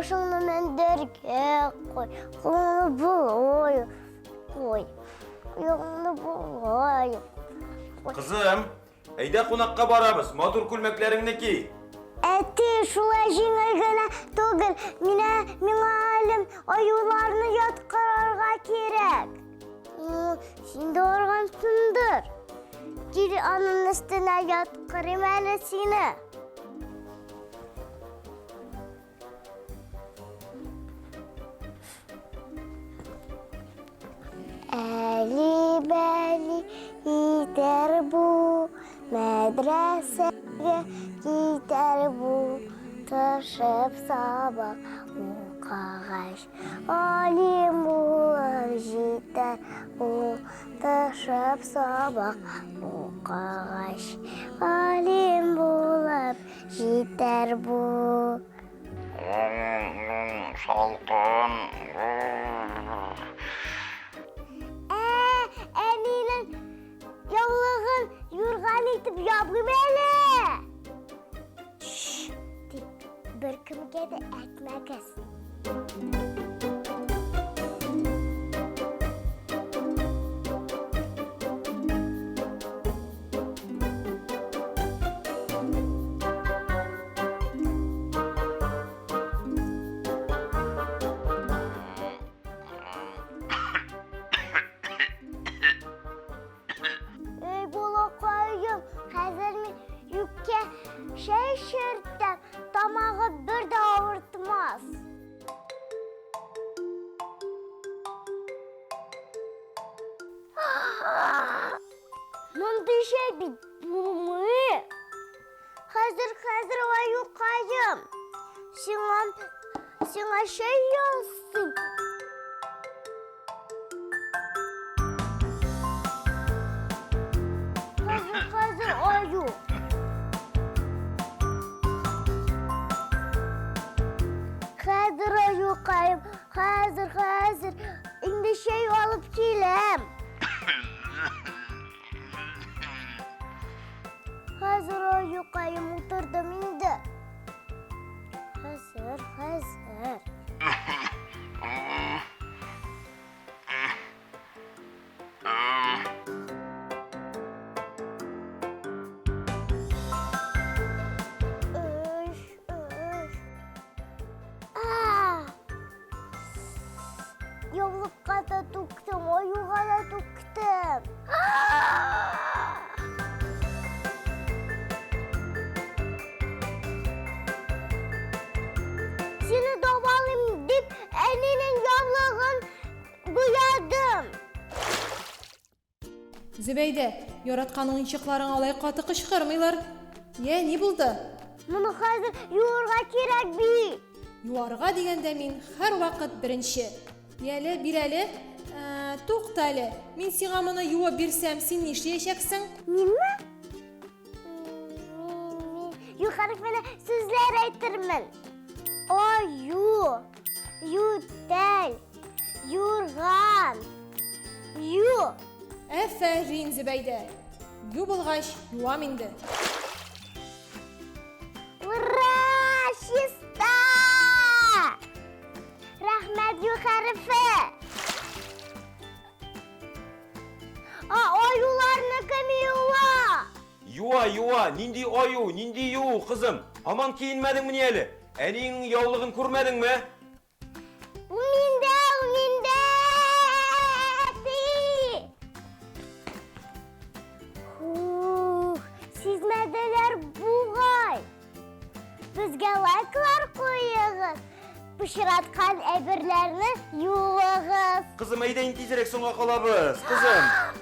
Бошыңны мендерге қой, қолыңны бұлой қой, ұяңны бұлой қой. Қызым, әйдә қонаққа барабыз, матур күлмәкләріңні ки. Әтті шулай жеңіл генә түгел, миңа әлем аюларны яткырырга керек. Син дә аргансыңдыр. Кил аның өстенә яткырыйм әле сине. Әли-бәли итер бу, мәдрәсәгә китер бу, тышып сабак укыгач, алим булып җитәр бу, тышып сабак укыгач, алим булып җитәр бу. Салкын. Әнинең яулыгын юрган итеп ябып әле. Дип беркемгә дә әйтмәгез. Хәзер мин юккә шәй шертәм, тамагы бер дә авыртмас. Мондый шәй бит булмый. Хәзер аюкаем. Сиңа шәй ясыйм. Хәзер аю. Хәзер аюкаем. Хәзер. Инде шәй алып киләм. Хәзер аюкаем, утырдым инде. Хәзер. Яулыкка да түктем, аюга да түктем. Сине давалым дип, әнинең яулыгын буядым. Зөбәйдә, яраткан уенчыкларың алай каты кычкырмыйлар. Не булды? Моны хәзер юырга кирәк бит. Юарга дигәндә мин һәр вакыт беренче. Яле, бирәле, туктале. Мин сиңа моны юып бирсәм, син ни эшләячәксең? Минме? Мин юхарфына сүзләр әйтермен. Аю, ютәл, юрган, ю. Афәрин, Зөбәйдә. Ю булгач, юам инде. Ура! Чиста! Рәхмәт, юхарфы. Аюларны кем юа? Юа, нинди аю, нинди ю, қызым. Аман киінмәдің мені әлі? Әнің яулығын көрмәдің ме? Миндә. Сизмәделәр бугай. Безгә лайклар куегыз. Пышыраткан әйберләрне юыгыз. Қызым, әйдәйін тизерек соңға қалабыз, қызым.